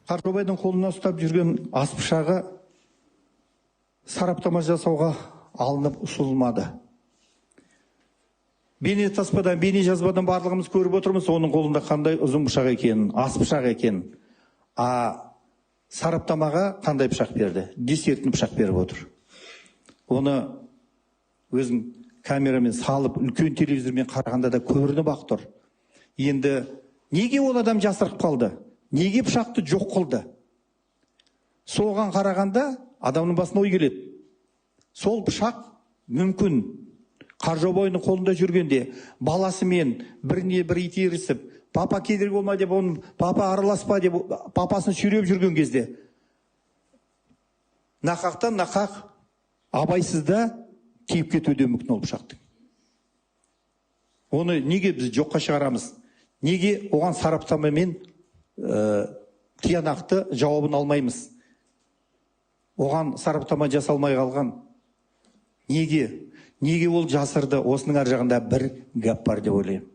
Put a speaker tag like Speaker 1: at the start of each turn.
Speaker 1: Қаржобайдың қолына ұстап жүрген ас пышағы сараптама жасауға алынып ұсынылмады. Бейне таспадан, бейне жазбадан барлығымыз көріп отырмыз, оның қолында қандай ұзын пышақ екенін, ас пышақ екенін. Сараптамаға қандай пышақ берді? Десертін пышақ беріп отыр. Оны өзің камерамен салып, үлкен телевизормен қарағанда да көрініп ақ тұр. Енді неге ол адам жасырып қалды? Неге пышақты жоқ қылды? Соған қарағанда адамның басына ой келеді. Сол пышақ мүмкін Қаржобайдың қолында жүргенде баласымен біріне бір итерісіп, папа кедергі болма деп, оның папа араласпа деп, папасын сүйреп жүрген кезде нақақтан нақақ абайсызда тиіп кетуде мүмкін ол пышақтың. Оны неге біз жоққа шығарамыз? Неге оған сараптамамен тиянақты жауабын алмаймыз? Оған сараптама жасалмай қалған. Неге ол жасырды? Осының ар жағында бір гәп бар деп ойлаймын.